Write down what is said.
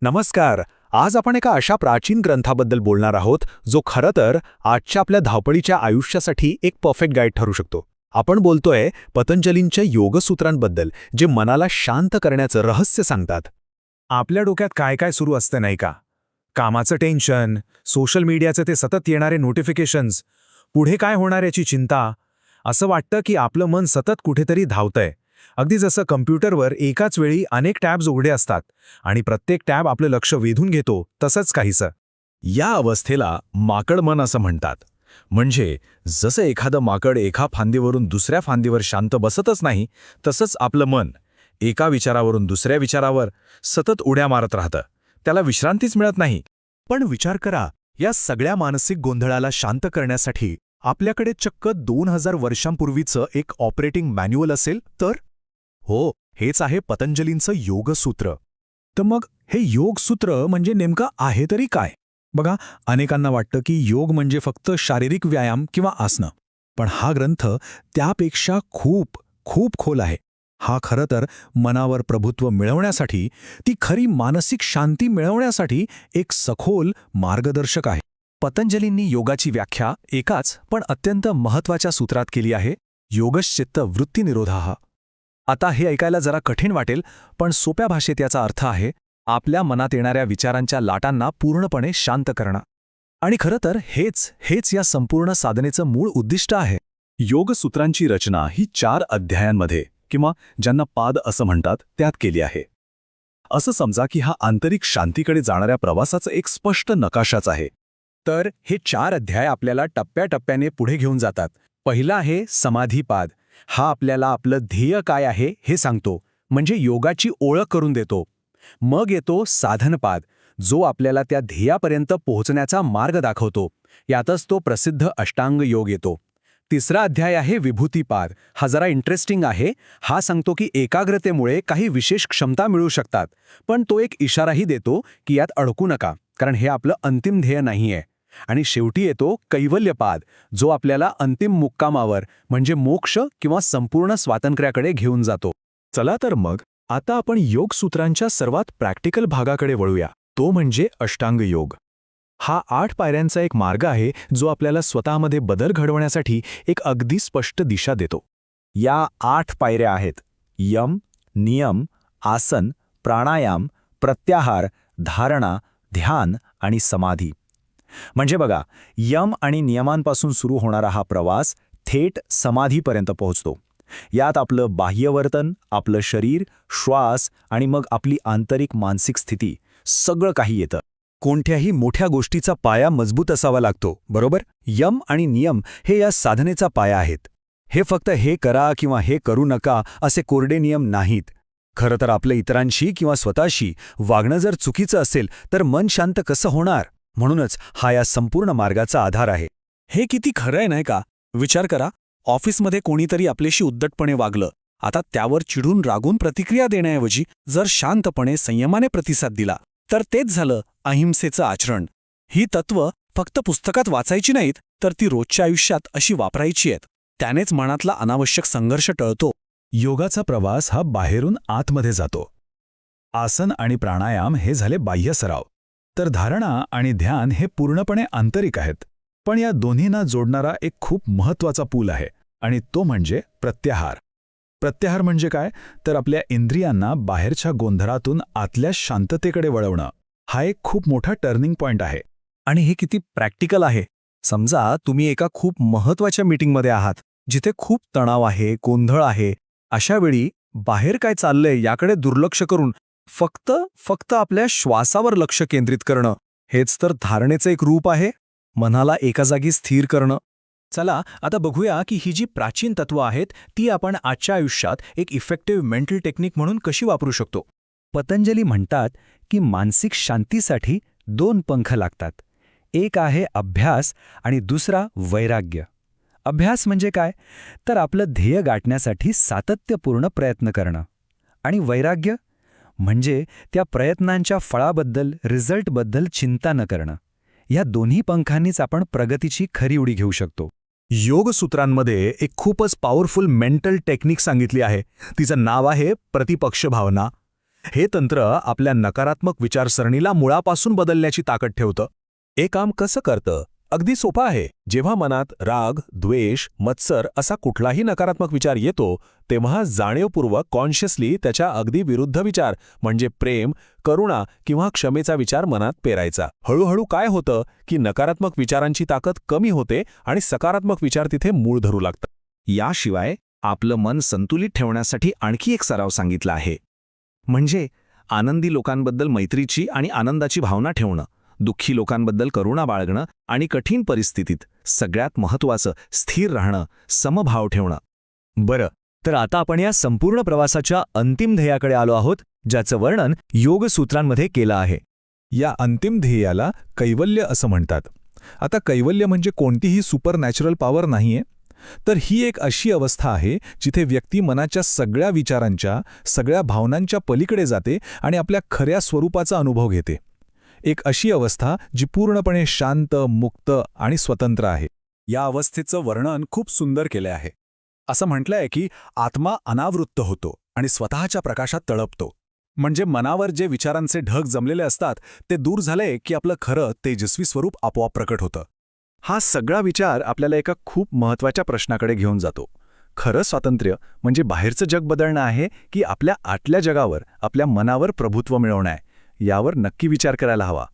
नमस्कार. आज आपण एका अशा प्राचीन ग्रंथाबद्दल बोलणार आहोत जो खरं तर आजच्या आपल्या धावपळीच्या आयुष्यासाठी एक परफेक्ट गाईड ठरू शकतो. आपण बोलतोय पतंजलींच्या योगसूत्रांबद्दल, जे मनाला शांत करण्याचं रहस्य सांगतात. आपल्या डोक्यात काय काय सुरू असतं नाही का? कामाचं टेन्शन, सोशल मीडियाचे ते सतत येणारे नोटिफिकेशन्स, पुढे काय होणार याची चिंता. असं वाटतं की आपलं मन सतत कुठेतरी धावतंय. अगदी जसं कम्प्युटरवर एकाच वेळी अनेक टॅब्स उघडे असतात आणि प्रत्येक टॅब आपलं लक्ष वेधून घेतो, तसंच काहीसं. या अवस्थेला माकड मन असं म्हणतात. म्हणजे जसं एखादं माकड एका फांदीवरून दुसऱ्या फांदीवर शांत बसतच नाही, तसंच आपलं मन एका विचारावरून दुसऱ्या विचारावर सतत उड्या मारत राहतं. त्याला विश्रांतीच मिळत नाही. पण विचार करा, या सगळ्या मानसिक गोंधळाला शांत करण्यासाठी आपल्याकडे चक्क 2000 वर्षांपूर्वीचं एक ऑपरेटिंग मॅन्युअल असेल तर? हो, हेच आहे पतंजलींचं योगसूत्र. तर मग हे योगसूत्र म्हणजे नेमकं आहे तरी काय? बघा, अनेकांना वाटतं की योग म्हणजे फक्त शारीरिक व्यायाम किंवा आसनं. पण हा ग्रंथ त्यापेक्षा खूप खूप खोल आहे. हा खरं तर मनावर प्रभुत्व मिळवण्यासाठी, ती खरी मानसिक शांती मिळवण्यासाठी एक सखोल मार्गदर्शक आहे. पतंजलींनी योगाची व्याख्या एकाच पण अत्यंत महत्त्वाच्या सूत्रात केली आहे, योगश्चित्त वृत्तिनिरोधः. आता हे ऐकायला जरा कठीण वाटेल, पण सोप्या भाषेत याचा अर्थ आहे आपल्या मनात येणाऱ्या विचारांच्या लाटांना पूर्णपणे शांत करणं. आणि खरं तर हेच या संपूर्ण साधनेचं मूळ उद्दिष्ट आहे. योगसूत्रांची रचना ही 4 अध्यायांमध्ये, किंवा ज्यांना पाद असं म्हणतात, त्यात केली आहे. असं समजा की हा आंतरिक शांतीकडे जाणाऱ्या प्रवासाचा एक स्पष्ट नकाशाच आहे. तर हे 4 अध्याय आपल्याला टप्प्याटप्प्याने पुढे घेऊन जातात. पहिला आहे समाधीपाद. हा आपल्याला आपलं ध्येय काय आहे हे सांगतो, म्हणजे योगाची ओळख करून देतो. मग येतो साधनपाद, जो आपल्याला त्या ध्येयापर्यंत पोहोचण्याचा मार्ग दाखवतो. यातच तो प्रसिद्ध अष्टांग योग येतो. तिसरा अध्याय आहे विभूतीपाद. हा जरा इंटरेस्टिंग आहे. हा सांगतो की एकाग्रतेमुळे काही विशेष क्षमता मिळू शकतात, पण तो एक इशाराही देतो की यात अडकू नका, कारण हे आपलं अंतिम ध्येय नाहीये. आणि शेवटी येतो कैवल्यपाद, जो आपल्याला अंतिम मुक्कामावर म्हणजे मोक्ष किंवा संपूर्ण स्वातंत्र्याकडे घेऊन जातो. चला तर मग आता आपण योगसूत्रांच्या सर्वात प्रॅक्टिकल भागाकडे वळूया, तो म्हणजे अष्टांग योग. हा 8 पायऱ्यांचा एक मार्ग आहे, जो आपल्याला स्वतःमध्ये बदल घडवण्यासाठी एक अगदी स्पष्ट दिशा देतो. या 8 पायऱ्या आहेत: यम, नियम, आसन, प्राणायाम, प्रत्याहार, धारणा, ध्यान आणि समाधी. म्हणजे बघा, यम आणि नियमांपासून सुरू होणारा हा प्रवास थेट समाधीपर्यंत पोहोचतो. यात आपलं बाह्यवर्तन, आपलं शरीर, श्वास आणि मग आपली आंतरिक मानसिक स्थिती, सगळं काही येतं. कोणत्याही मोठ्या गोष्टीचा पाया मजबूत असावा लागतो, बरोबर? यम आणि नियम हे या साधनेचा पाया आहेत. हे फक्त हे करा किंवा हे करू नका असे कोरडे नियम नाहीत. खरं तर आपल्या इतरांशी किंवा स्वतःशी वागणं जर चुकीचं असेल तर मन शांत कसं होणार? म्हणूनच हा या संपूर्ण मार्गाचा आधार आहे. हे किती खरं आहे नाही का? विचार करा, ऑफिसमध्ये कोणीतरी आपल्याशी उद्धटपणे वागलं. आता त्यावर चिडून रागून प्रतिक्रिया देण्याऐवजी जर शांतपणे संयमाने प्रतिसाद दिला, तर तेच झालं अहिंसेचं आचरण. ही तत्त्व फक्त पुस्तकात वाचायची नाहीत, तर ती रोजच्या आयुष्यात अशी वापरायची आहेत. त्यानेच मनातला अनावश्यक संघर्ष टळतो. योगाचा प्रवास हा बाहेरून आतमध्ये जातो. आसन आणि प्राणायाम हे झाले बाह्य सराव, तर धारणा आणि ध्यान हे पूर्णपणे आंतरिक आहेत. पण या दोन्हींना जोडणारा एक खूप महत्त्वाचा पूल आहे, आणि तो म्हणजे प्रत्याहार. प्रत्याहार म्हणजे काय? तर आपल्या इंद्रियांना बाहेरच्या गोंधळातून आतल्या शांततेकडे वळवणं. हा एक खूप मोठा टर्निंग पॉइंट आहे. आणि हे किती प्रॅक्टिकल आहे. समजा तुम्ही एका खूप महत्त्वाच्या मीटिंगमध्ये आहात, जिथे खूप तणाव आहे, गोंधळ आहे. अशा वेळी बाहेर काय चाललंय याकडे दुर्लक्ष करून फक्त आपल्या श्वासावर लक्ष केंद्रित करणं, हेच तर धारणेचं एक रूप आहे. मनाला एका जागी स्थिर करणं. चला आता बघूया की ही जी प्राचीन तत्त्व आहेत ती आपण आजच्या आयुष्यात एक इफेक्टिव्ह मेंटल टेक्निक म्हणून कशी वापरू शकतो. पतंजली म्हणतात की मानसिक शांतीसाठी 2 पंख लागतात. एक आहे अभ्यास आणि दुसरा वैराग्य. अभ्यास म्हणजे काय? तर आपलं ध्येय गाठण्यासाठी सातत्यपूर्ण प्रयत्न करणं. आणि वैराग्य म्हणजे त्या प्रयत्नांच्या फळाबद्दल, रिझल्टबद्दल चिंता न करणं. या दोन्ही पंखांनीच आपण प्रगतीची खरी उडी घेऊ शकतो. योगसूत्रांमध्ये एक खूपच पॉवरफुल मेंटल टेक्निक सांगितली आहे. तिचं नाव आहे प्रतिपक्ष भावना. हे तंत्र आपल्या नकारात्मक विचारसरणीला मुळापासून बदलण्याची ताकद ठेवतं. हे काम कसं करतं? अगदी सोपं आहे. जेव्हा मनात राग, द्वेष, मत्सर असा कुठलाही नकारात्मक विचार येतो, तेव्हा जाणीवपूर्वक कॉन्शियसली त्याच्या अगदी विरुद्ध विचार म्हणजे प्रेम, करुणा किंवा क्षमेचा विचार मनात पेरायचा. हळूहळू काय होतं की नकारात्मक विचारांची ताकद कमी होते आणि सकारात्मक विचार तिथे मूळ धरू लागतात. याशिवाय आपलं मन संतुलित ठेवण्यासाठी आणखी एक सराव सांगितला आहे. म्हणजे आनंदी लोकांबद्दल मैत्रीची आणि आनंदाची भावना ठेवणं, दुःखी लोकांबद्दल करुणा बाळगणं आणि कठीण परिस्थितीत सगळ्यात महत्त्वाचं स्थिर राहणं, समभाव ठेवणं. बरं, तर आता आपण या संपूर्ण प्रवासाच्या अंतिम ध्येयाकडे आलो आहोत, ज्याचं वर्णन योगसूत्रांमध्ये केलं आहे. या अंतिम ध्येयाला कैवल्य असं म्हणतात. आता कैवल्य म्हणजे कोणतीही सुपरनॅचरल पॉवर नाहीये, तर ही एक अशी अवस्था आहे जिथे व्यक्ती मनाच्या सगळ्या विचारांच्या, सगळ्या भावनांच्या पलीकडे जाते आणि आपल्या खऱ्या स्वरूपाचा अनुभव घेते. एक अशी अवस्था जी पूर्णपणे शांत, मुक्त आणि स्वतंत्र आहे. या अवस्थेचं वर्णन खूप सुंदर केलं आहे. असं म्हटलंय की आत्मा अनावृत्त होतो आणि स्वतःच्या प्रकाशात तळपतो. म्हणजे मनावर जे विचारांचे ढग जमलेले असतात ते दूर झाले की आपलं खरं तेजस्वी स्वरूप आपोआप प्रकट होतं. हा सगळा विचार आपल्याला एका खूप महत्त्वाच्या प्रश्नाकडे घेऊन जातो. खरं स्वातंत्र्य म्हणजे बाहेरचं जग बदलणं आहे की आपल्या आतल्या जगावर, आपल्या मनावर प्रभुत्व मिळवणं आहे? यावर नक्की विचार करायला हवा.